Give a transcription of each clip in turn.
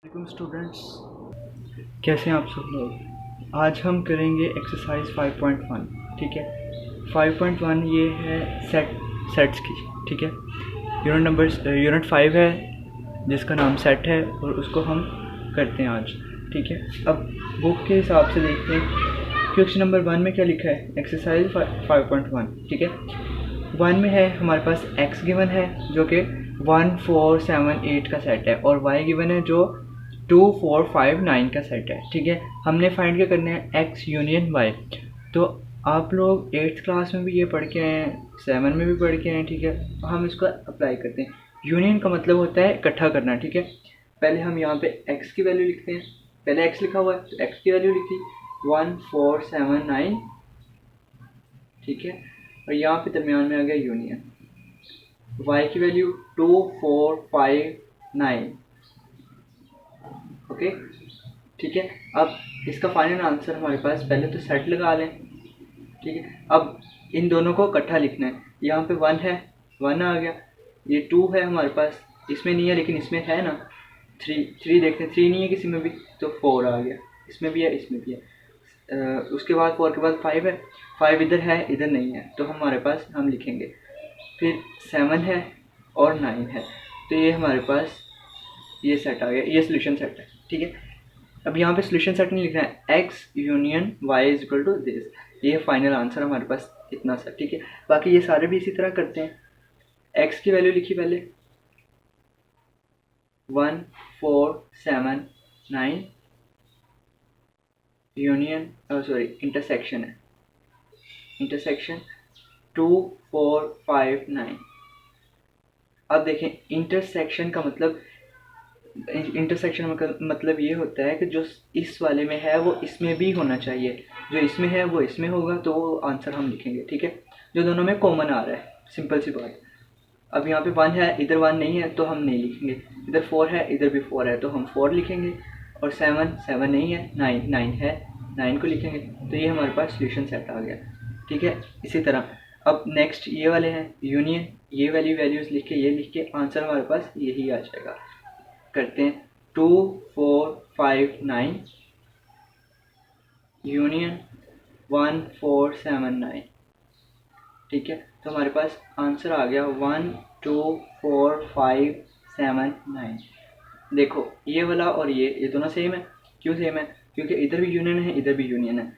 वालेकुम स्टूडेंट्स, कैसे हैं आप सब लोग। आज हम करेंगे एक्सरसाइज 5.1। ठीक है, 5.1 ये है सेट्स की। ठीक है, यूनिट 5 है जिसका नाम सेट है और उसको हम करते हैं आज। ठीक है, अब बुक के हिसाब से देखते हैं। क्वेश्चन नंबर 1 में क्या लिखा है, एक्सरसाइज 5.1। ठीक है, 1 में है हमारे पास x गिवन है जो कि 1 4 7 8 का सेट है और y गिवन है जो 2 4 5 9 का सेट है। ठीक है, हमने फाइंड क्या करना है, x यूनियन y। तो आप लोग 8th क्लास में भी ये पढ़ के आए हैं, 7 में भी पढ़ के आए हैं। ठीक है, तो हम इसको अप्लाई करते हैं। यूनियन का मतलब होता है इकट्ठा करना। ठीक है, पहले हम यहाँ पे x की वैल्यू लिखते हैं। पहले x लिखा हुआ है तो x की वैल्यू लिखी 1 4 7 9। ठीक है, और यहाँ पे दरमियान में आ गया यूनियन। y की वैल्यू 2 4 5 9। ओके, ठीक है, अब इसका फाइनल आंसर हमारे पास, पहले तो सेट लगा लें। ठीक है, अब इन दोनों को इकट्ठा लिखना है। यहाँ पे 1 है, 1 आ गया। ये 2 है हमारे पास, इसमें नहीं है लेकिन इसमें है ना। 3 देखते हैं, 3 नहीं है किसी में भी तो 4 आ गया। इसमें भी है, इसमें भी है। उसके बाद 4 के बाद 5 है। 5 इधर है, इधर नहीं है, तो हमारे पास हम लिखेंगे। फिर 7 है और 9 है, तो ये हमारे पास ये सेट आ गया, ये सोल्यूशन सेट है। ठीक है, अब यहाँ पे सोल्यूशन सेट नहीं लिखना है, x union y is equal to this. ये फाइनल आंसर हमारे पास इतना सा। ठीक है, बाकी ये सारे भी इसी तरह करते हैं। x की वैल्यू लिखी पहले 1 4 7 9 यूनियन सॉरी इंटरसेक्शन है, इंटरसेक्शन 2 4 5 9। अब देखें, इंटरसेक्शन का मतलब, इंटरसेक्शन का मतलब ये होता है कि जो इस वाले में है वो इसमें भी होना चाहिए, जो इसमें है वो इसमें होगा, तो वो आंसर हम लिखेंगे। ठीक है, जो दोनों में कॉमन आ रहा है, सिंपल सी बात। अब यहाँ पे 1 है, इधर 1 नहीं है तो हम नहीं लिखेंगे। इधर 4 है, इधर भी 4 है तो हम 4 लिखेंगे। और 7 नहीं है, 9 है, 9 को लिखेंगे। तो ये हमारे पास सोल्यूशन सेट आ गया। ठीक है, इसी तरह अब नेक्स्ट ये वाले हैं यूनियन। ये वाली वैल्यूज़ लिख के, ये लिख के, आंसर हमारे पास यही आ जाएगा। करते हैं 2 4 5 9 यूनियन 1 4 7 9। ठीक है, तो हमारे पास आंसर आ गया 1 2 4 5 7 9। देखो ये वाला और ये दोनों सेम है। क्यों सेम है? क्योंकि इधर भी यूनियन है, इधर भी यूनियन है।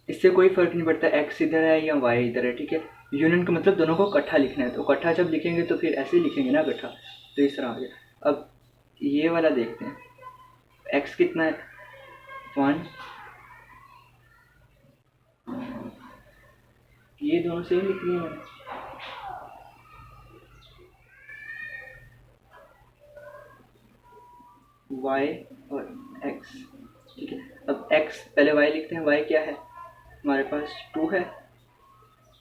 इससे कोई फ़र्क नहीं पड़ता x इधर है या y इधर है। ठीक है, यूनियन का मतलब दोनों को इकट्ठा लिखना है, तो इकट्ठा जब लिखेंगे तो फिर ऐसे ही लिखेंगे ना, इकट्ठा। तो इस तरह आ गया। अब ये वाला देखते हैं, x कितना है 1, ये दोनों सेम लिख लिए मैंने। y और x। ठीक है, अब x पहले y लिखते हैं। y क्या है हमारे पास, 2 है,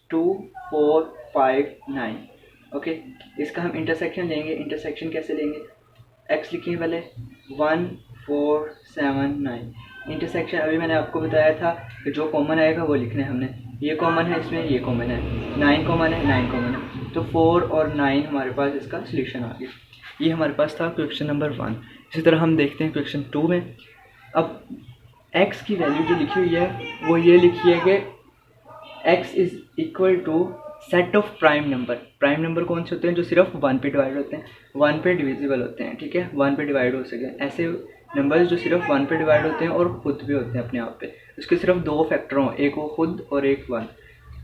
2 4 5 9। ओके, इसका हम इंटरसेक्शन लेंगे। इंटरसेक्शन कैसे लेंगे, x लिखेंगे पहले 1 4 7 9। इंटरसेक्शन अभी मैंने आपको बताया था कि जो कॉमन आएगा वो लिखना है हमने। ये कॉमन है, इसमें ये कॉमन है, 9 कॉमन है, 9 कॉमन है, तो 4 और 9 हमारे पास इसका सोल्यूशन आ गया। ये हमारे पास था क्वेश्चन नंबर 1। इसी तरह हम देखते हैं क्वेश्चन 2 में। अब x की वैल्यू जो लिखी हुई है वो ये लिखी है कि x is equal to set of prime number. Prime number कौन से होते हैं, जो सिर्फ 1 पे डिवाइड होते हैं, 1 पे डिविजिबल होते हैं। ठीक है, 1 पे डिवाइड हो सके, ऐसे नंबर्स जो सिर्फ 1 पे डिवाइड होते हैं और खुद भी होते हैं अपने आप पे। उसके सिर्फ 2 फैक्टर हों, एक वो खुद और एक 1।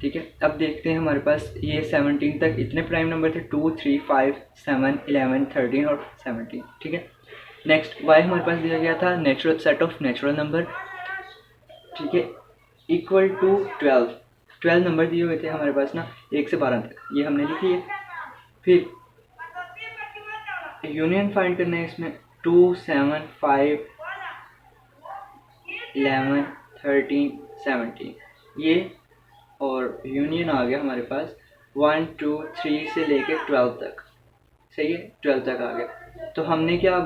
ठीक है, अब देखते हैं हमारे पास ये 17 तक इतने प्राइम नंबर थे, 2 3 5 7 11 13 और 17। ठीक है, नेक्स्ट y हमारे पास दिया गया था natural set of natural number. ठीक है, इक्वल टू 12 नंबर दिए हुए थे हमारे पास ना, 1 से 12 तक, ये हमने लिख लिए। फिर यूनियन फाइंड करना है इसमें, 2 7 5 11 13 17, ये और यूनियन आ गया हमारे पास 1 2 3 से लेके 12 तक। सही है, 12 तक आ गया। तो हमने क्या,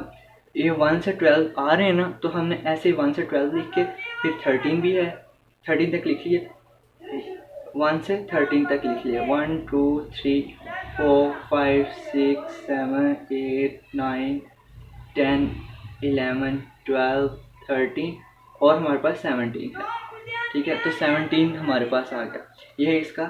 ये 1 से 12 आ रहे हैं ना, तो हमने ऐसे 1 से 12 लिख के, फिर 13 भी है, 13 तक लिख लिए, 1 से 13 तक लिख लिया, 1 2 3 4 5 6 7 8 9 10 11, 12, 13 और हमारे पास 17 है। ठीक है, तो 17 हमारे पास आ गया, ये इसका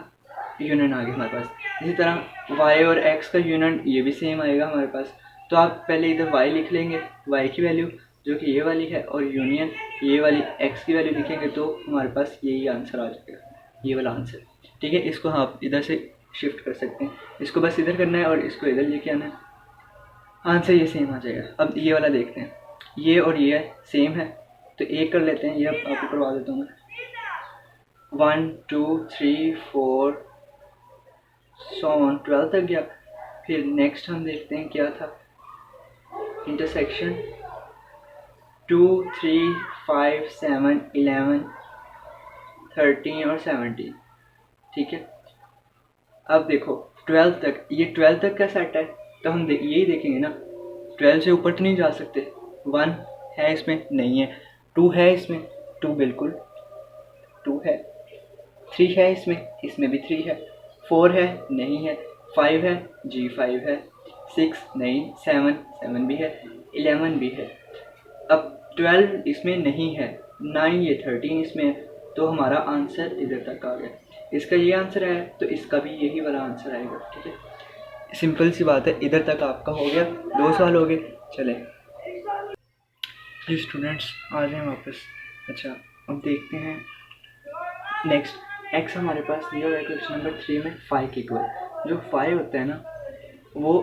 यूनियन आ गया हमारे पास। इसी तरह y और x का यूनियन ये भी सेम आएगा हमारे पास। तो आप पहले इधर y लिख लेंगे, y की वैल्यू जो कि ये वाली है, और यूनियन ये वाली x की वैल्यू लिखेंगे, तो हमारे पास यही आंसर आ जाएगा, ये वाला आंसर। ठीक है, इसको आप इधर से शिफ्ट कर सकते हैं, इसको बस इधर करना है और इसको इधर लेके आना है, आंसर ये सेम आ जाएगा। अब ये वाला देखते हैं, ये और ये सेम है, तो एक कर लेते हैं, ये आपको करवा देता हूँ मैं। 1 2 3 4 12 तक गया। फिर नेक्स्ट हम देखते हैं क्या था, इंटरसेक्शन 2 3 5 7 11 13 और 17। ठीक है, अब देखो 12 तक, ये 12 तक का सेट है, तो हम यही देखेंगे ना, 12 से ऊपर तो नहीं जा सकते। 1 है इसमें, नहीं है। 2 है इसमें, 2 बिल्कुल 2 है। 3 है इसमें भी 3 है। 4 है, नहीं है। 5 है जी, 5 है। 6 नहीं, 7 भी है। 11 भी है। अब 12 इसमें नहीं है, 9 ये 13 इसमें है, तो हमारा आंसर इधर तक आ गया। इसका ये आंसर है, तो इसका भी यही वाला आंसर आएगा। ठीक है, सिंपल सी बात है, इधर तक आपका हो गया, 2 सवाल हो गए। चले स्टूडेंट्स आ जाए वापस। अच्छा, अब देखते हैं नेक्स्ट। एक्स हमारे पास दिया हुआ है क्वेश्चन नंबर 3 में 5 के इक्वल। जो 5 होता है ना, वो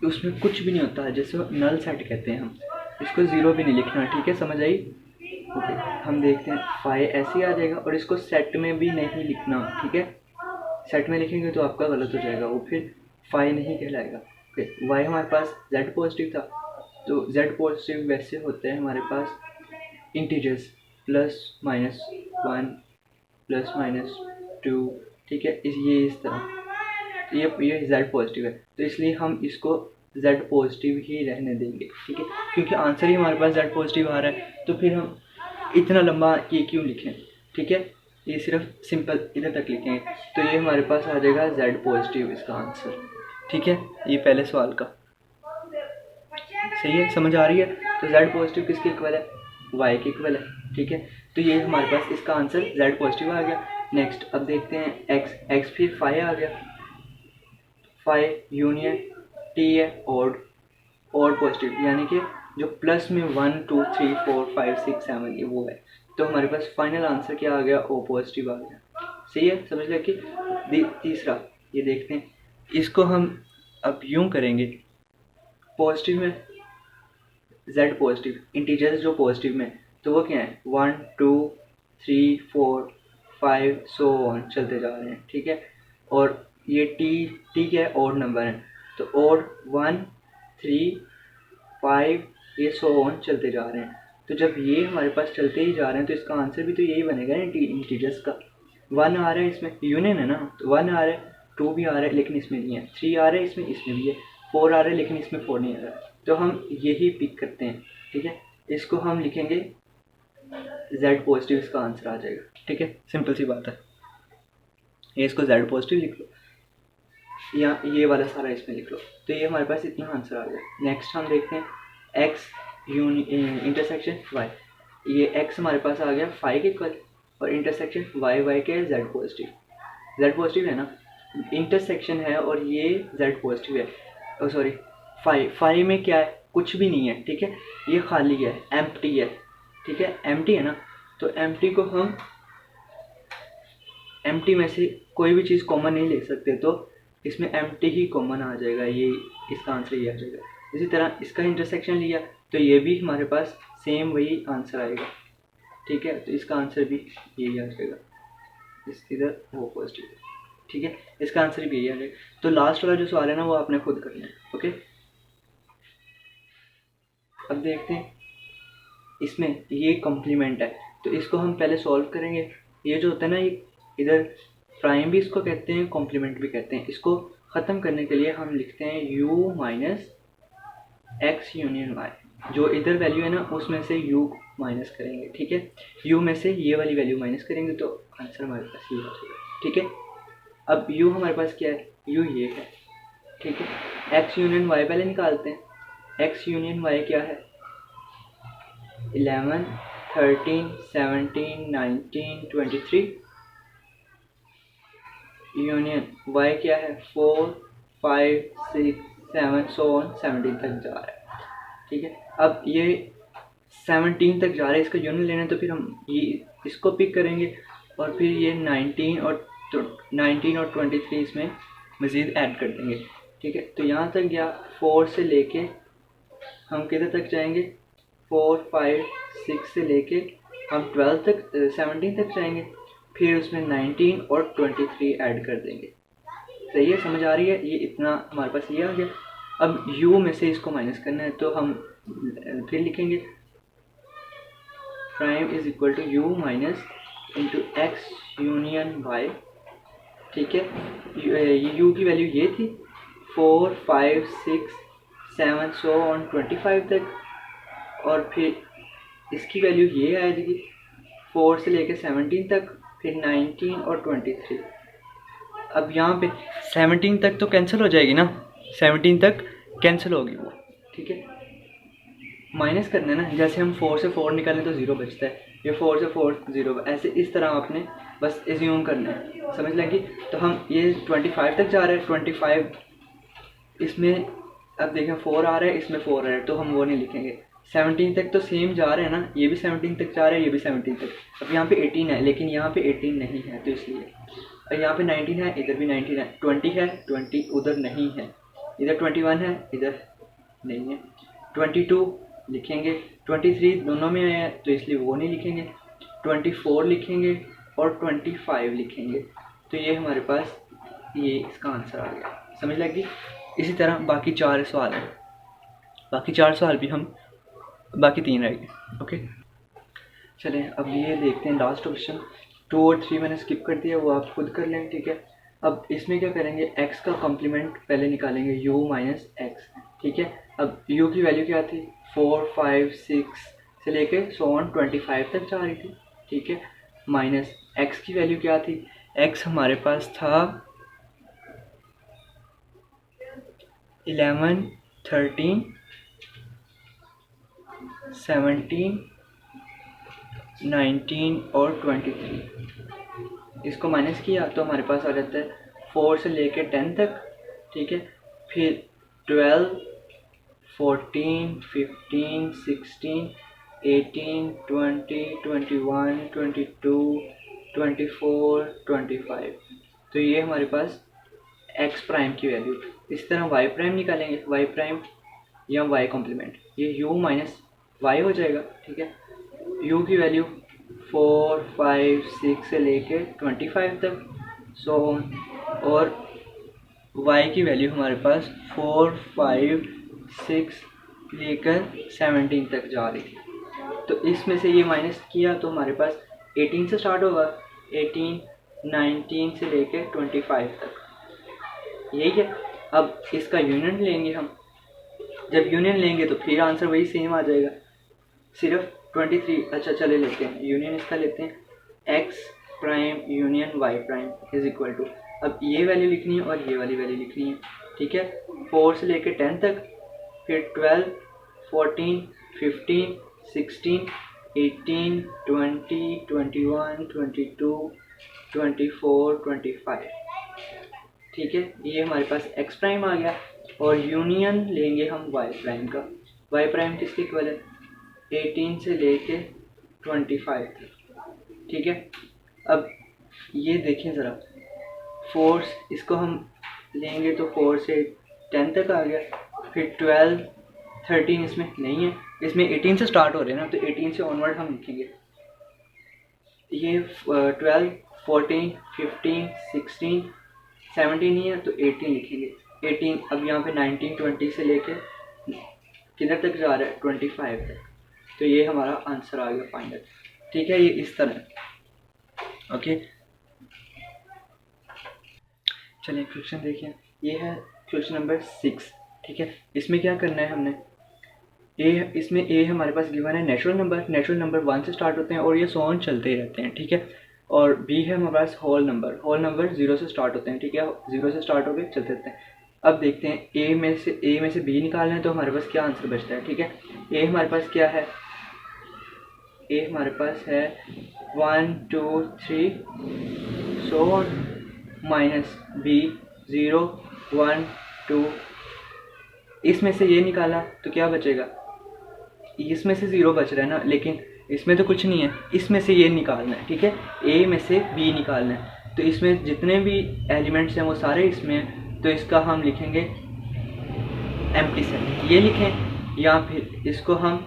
उसमें कुछ भी नहीं होता है, जैसे नल सेट कहते हैं हम, इसको 0 भी नहीं लिखना। ठीक है, समझ आई? ओके, हम देखते हैं 5 ऐसे ही आ जाएगा, और इसको सेट में भी नहीं लिखना। ठीक है, सेट में लिखेंगे तो आपका गलत हो जाएगा, वो फिर 5 नहीं कहलाएगा। ओके, वाई हमारे पास जेड पॉजिटिव था, तो जेड पॉजिटिव वैसे होते हैं हमारे पास इंटीजर्स, +-1 +-2। ठीक है, ये इस तरह, ये जेड पॉजिटिव है, तो इसलिए हम इसको जेड पॉजिटिव ही रहने देंगे। ठीक है, क्योंकि आंसर ही हमारे पास जेड पॉजिटिव आ रहा है, तो फिर हम इतना लंबा ये क्यों लिखें। ठीक है, ये सिर्फ सिंपल इधर तक लिखेंगे, तो ये हमारे पास आ जाएगा जेड पॉजिटिव इसका आंसर। ठीक है, ये पहले सवाल का सही है, समझ आ रही है? तो जेड पॉजिटिव किसके इक्वल है? वाई के इक्वल है। ठीक है, तो ये हमारे पास इसका आंसर जेड पॉजिटिव आ गया। नेक्स्ट अब देखते हैं एक्स फिर 5 आ गया, 5 यूनियन टी है ऑड पॉजिटिव, यानी कि जो प्लस में 1 2 3 4 5 6 7 ये वो है, तो हमारे पास फाइनल आंसर क्या आ गया? ओ पॉजिटिव आ गया। सही है, समझ लें कि तीसरा ये देखते हैं, इसको हम अब यूं करेंगे, पॉजिटिव में जेड पॉजिटिव, इंटीजर्स जो पॉजिटिव में, तो वो क्या है 1 2 3 4 5 सो ऑन चलते जा रहे हैं। ठीक है, और ये टी क्या है? ऑड नंबर है, तो ऑड 1 3 5 ये सो ऑन चलते जा रहे हैं। तो जब ये हमारे पास चलते ही जा रहे हैं, तो इसका आंसर भी तो यही बनेगा ना, इंटीजर्स का। 1 आ रहा है इसमें, यूनियन है ना, तो 1 आ रहा है, 2 भी आ रहा है लेकिन इसमें नहीं है, 3 आ रहा है इसमें भी है, 4 आ रहा है लेकिन इसमें 4 नहीं आ रहा है, तो हम यही पिक करते हैं। ठीक है, इसको हम लिखेंगे जेड पॉजिटिव, इसका आंसर आ जाएगा। ठीक है, सिंपल सी बात है, ये इसको जेड पॉजिटिव लिख लो, या ये वाला सारा इसमें लिख लो, तो ये हमारे पास इतना आंसर आ गया। नेक्स्ट हम देखते हैं एक्स इंटरसेक्शन वाई। ये एक्स हमारे पास आ गया 5 के इक्वल, और इंटरसेक्शन वाई के जेड पॉजिटिव है ना, इंटरसेक्शन है और ये जेड पॉजिटिव है। सॉरी, 5 में क्या है? कुछ भी नहीं है। ठीक है, ये खाली है, एम्प्टी है। ठीक है, एम्प्टी है ना, तो एम्प्टी को हम एम्प्टी में से कोई भी चीज़ कॉमन नहीं ले सकते, तो इसमें एम्प्टी ही कॉमन आ जाएगा, ये इसका आंसर ये आ जाएगा। इसी तरह इसका इंटरसेक्शन लिया तो ये भी हमारे पास सेम वही आंसर आएगा। ठीक है, तो इसका आंसर भी यही आ जाएगा, इधर वो पॉजिटिव। ठीक है, इसका आंसर भी यही आ जाएगा। तो लास्ट वाला जो सवाल है ना, वो आपने खुद करना है। ओके, अब देखते हैं, इसमें ये कॉम्प्लीमेंट है, तो इसको हम पहले सॉल्व करेंगे। ये जो होता है ना, ये इधर प्राइम भी इसको कहते हैं, कॉम्प्लीमेंट भी कहते हैं। इसको ख़त्म करने के लिए हम लिखते हैं u minus x union y, जो इधर वैल्यू है ना उसमें से u माइनस करेंगे। ठीक है, u में से ये वाली वैल्यू माइनस करेंगे, तो आंसर हमारे पास ये आ जाएगा। ठीक है, अब u हमारे पास क्या है? u ये है। ठीक है, x यूनियन y पहले निकालते हैं। x यूनियन y क्या है? 11 13 17 19 23 यूनियन y क्या है 4 5 6 7 सो ऑन 17 तक जा रहा है। ठीक है, अब ये 17 तक जा रहा है, इसका यूनियन लेना है तो फिर हम ये इसको पिक करेंगे और फिर ये 19 और 23 इसमें मज़ीद ऐड कर देंगे। ठीक है, तो यहाँ तक गया 4 से लेके हम किधर तक जाएंगे 4 5 6 से लेके हम 12 तक 17 तक जाएंगे, फिर उसमें 19 और 23 ऐड कर देंगे। सही है, समझ आ रही है? ये इतना हमारे पास ये आ गया। अब u में से इसको माइनस करना है तो हम फिर लिखेंगे prime is equal to u minus into x union y। ठीक है, ये u की वैल्यू ये थी 4 5 6 7 सो ऑन 25 तक, और फिर इसकी वैल्यू ये आएगी 4 से लेके 17 तक, फिर 19 और 23। अब यहाँ पे 17 तक तो कैंसिल हो जाएगी ना, 17 तक कैंसिल होगी वो। ठीक है, माइनस करना है ना, जैसे हम 4 से 4 निकालें तो 0 बचता है, ये 4 से 4 0, ऐसे इस तरह आपने बस एज्यूम करना है, समझ लगी? तो हम ये 25 तक जा रहे हैं, 25 इसमें अब देखें 4 आ रहा है, इसमें 4 आ रहा है, तो हम वो नहीं लिखेंगे। 17 तक तो सेम जा रहे हैं ना, ये भी 17 तक जा रहा है, ये भी 17 तक। अब यहाँ पे 18 है, लेकिन यहाँ पे 18 नहीं है, तो इसलिए यहाँ पे 19 है, इधर भी 19 है, 20 है, 20 उधर नहीं है, इधर 21 है, इधर नहीं है, 22 लिखेंगे, 23 दोनों में है तो इसलिए वो नहीं लिखेंगे, 24 लिखेंगे और 25 लिखेंगे। तो ये हमारे पास ये इसका आंसर आ गया, समझ लगी? इसी तरह बाकी 4 सवाल हैं, बाकी 4 सवाल भी हम बाकी 3 रह गए। ओके, चलें अब ये देखते हैं लास्ट क्वेश्चन। 2 और 3 मैंने स्किप कर दिया, वो आप खुद कर लें। ठीक है, अब इसमें क्या करेंगे, x का कॉम्प्लीमेंट पहले निकालेंगे, u माइनस एक्स। ठीक है, अब u की वैल्यू क्या थी 4 5 6 से लेके सो ऑन 25 तक जा रही थी। ठीक है, माइनस x की वैल्यू क्या थी, x हमारे पास था 11 13 17 19 और 23। इसको माइनस किया तो हमारे पास आ जाता है 4 से लेके 10 तक। ठीक है, फिर 12 14 15 16 18 20 21 22 24 25। तो ये हमारे पास x प्राइम की वैल्यू। इस तरह y प्राइम निकालेंगे, y प्राइम या y कॉम्प्लीमेंट, ये u माइनस y हो जाएगा। ठीक है, u की वैल्यू 4 5 6 से लेके 25 तक सो और y की वैल्यू हमारे पास 4 5 6 लेकर 17 तक जा रही थी। तो इसमें से ये माइनस किया तो हमारे पास 18 से स्टार्ट होगा, 18 19 से लेके 25 तक, यही है। अब इसका यूनियन लेंगे हम, जब यूनियन लेंगे तो फिर आंसर वही सेम आ जाएगा, सिर्फ 23। अच्छा चले लेते हैं यूनियन, इसका लेते हैं x prime union y prime is equal to, अब ये वैल्यू लिखनी है और ये वाली वैल्यू लिखनी है। ठीक है, 4 से लेके 10 तक, फिर 12 14 15 16 18 20 21 22 24 25। ठीक है, ये हमारे पास x प्राइम आ गया और यूनियन लेंगे हम y प्राइम का। y प्राइम किसके इक्वल है 18 से लेके 25 तक। ठीक है, अब ये देखें ज़रा, 4 इसको हम लेंगे तो 4 से 10 तक आ गया, फिर 12 13 इसमें नहीं है, इसमें 18 से स्टार्ट हो रहे हैं ना, तो 18 से ऑनवर्ड हम लिखेंगे। ये 12 14 15 16 17 ही है तो 18 लिखेंगे, 18। अब यहाँ पे 19 20 से लेके किधर तक जा रहा है 25 तक, तो ये हमारा आंसर आ गया फाइनल। ठीक है, ये इस तरह। ओके, चलिए क्वेश्चन देखिए, ये है क्वेश्चन नंबर 6। ठीक है, इसमें क्या करना है हमने, इसमें ए हमारे पास गिवन है नेचुरल नंबर 1 से स्टार्ट होते हैं और ये सॉन चलते ही रहते हैं। ठीक है, और बी है हमारे पास होल नंबर 0 से स्टार्ट होते हैं। ठीक है, 0 से स्टार्ट होकर चलते रहते हैं। अब देखते हैं ए में से बी निकालना है तो हमारे पास क्या आंसर बचता है। ठीक है, ए हमारे पास क्या है ए हमारे पास है 1 2 3 सो माइनस बी 0 1 2। इसमें से ये निकाला तो क्या बचेगा, इसमें से 0 बच रहा है ना, लेकिन इसमें तो कुछ नहीं है, इसमें से ये निकालना है, ठीक है, ए में से बी निकालना है। तो इसमें जितने भी एलिमेंट्स हैं वो सारे इसमें हैं, तो इसका हम लिखेंगे एम्प्टी सेट, ये लिखें, या फिर इसको हम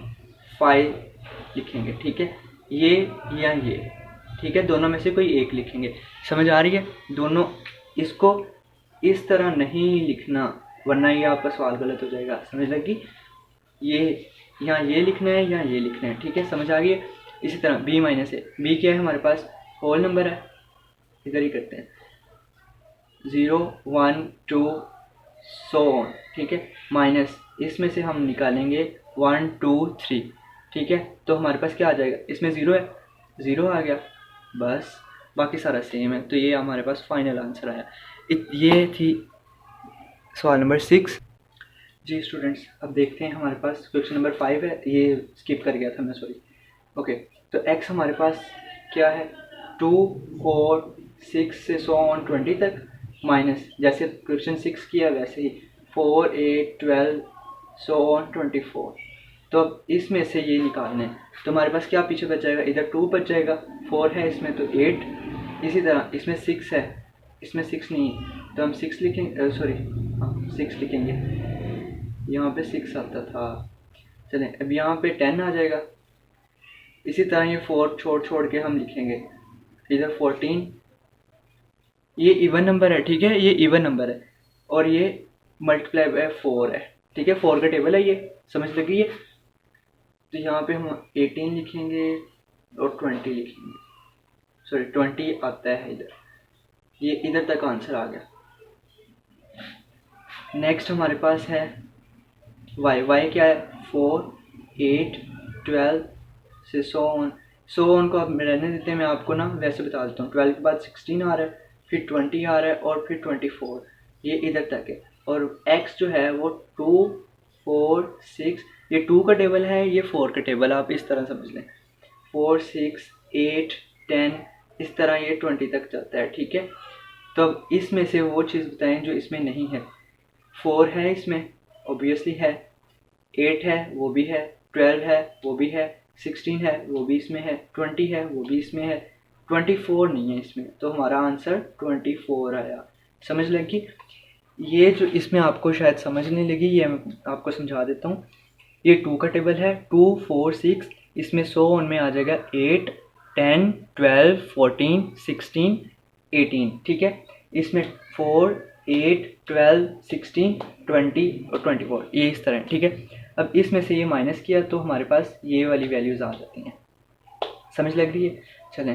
5 लिखेंगे, ठीक है, ये या ये, ठीक है, दोनों में से कोई एक लिखेंगे। समझ आ रही है? दोनों इसको इस तरह नहीं लिखना, वरना ये आपका सवाल गलत हो जाएगा। समझ लगी? ये यहाँ ये लिखना है या ये लिखना है, ठीक है, समझ आ गई है। इसी तरह b माइनस ए, बी क्या है हमारे पास, होल नंबर है, इधर ही करते हैं 0 1 2 सो ऑन, ठीक है, माइनस इसमें से हम निकालेंगे 1 2 3, ठीक है, तो हमारे पास क्या आ जाएगा, इसमें 0 है, 0 आ गया, बस बाकी सारा सेम है। तो ये हमारे पास फाइनल आंसर आया। ये थी सवाल नंबर 6। जी स्टूडेंट्स, अब देखते हैं हमारे पास क्वेश्चन नंबर 5 है, ये स्किप कर गया था मैं, सॉरी। ओके, तो x हमारे पास क्या है, 2 4 6 से सो ऑन 20 तक, माइनस जैसे क्वेश्चन 6 किया वैसे ही 4 8 12 सो ऑन 24। तो अब इसमें से ये निकालना है, तो हमारे पास क्या पीछे बच जाएगा, इधर 2 बच जाएगा, 4 है इसमें तो 8, इसी तरह इसमें 6 है, इसमें 6 नहीं है तो हम 6 लिखेंगे, सॉरी 6 लिखेंगे, यहाँ पे 6 आता था, चलें अब यहाँ पे 10 आ जाएगा। इसी तरह ये 4 छोड़ के हम लिखेंगे इधर 14, ये इवन नंबर है, ठीक है, ये इवन नंबर है, और ये मल्टीप्लाई बाय 4 है, ठीक है, 4 का टेबल है ये, समझ लगी है। तो यहाँ पे हम 18 लिखेंगे और 20 लिखेंगे, सॉरी 20 आता है इधर, ये इधर तक आंसर आ गया। नेक्स्ट हमारे पास है y क्या है, 4 8 12 से सो ऑन को अब रहने देते हैं, मैं आपको ना वैसे बता देता हूँ। 12 के बाद 16 आ रहा है, फिर 20 आ रहा है, और फिर 24, ये इधर तक है, और x जो है वो 2 4 6, ये 2 का टेबल है, ये 4 का टेबल है, आप इस तरह समझ लें, 4 6 8 10, इस तरह ये 20 तक जाता है, ठीक है। तो अब इसमें से वो चीज़ बताएं जो इसमें नहीं है। 4 है इसमें, ऑब्वियसली है, 8 है वो भी है, 12 है वो भी है, 16 है वो भी इसमें है, 20 है वो भी इसमें है, 24 नहीं है इसमें, तो हमारा आंसर 24 आया। समझ लगी? ये जो इसमें आपको शायद समझ नहीं लगी, ये मैं आपको समझा देता हूँ। ये 2 का टेबल है, 2 4 6, इसमें सो ऑन में आ जाएगा 8 10 12 14 16 18, ठीक है, इसमें 4 8 12 16 20 और 24, ये इस तरह, ठीक है। अब इसमें से ये माइनस किया तो हमारे पास ये वाली वैल्यूज़ आ जाती हैं। समझ लग रही है? चलें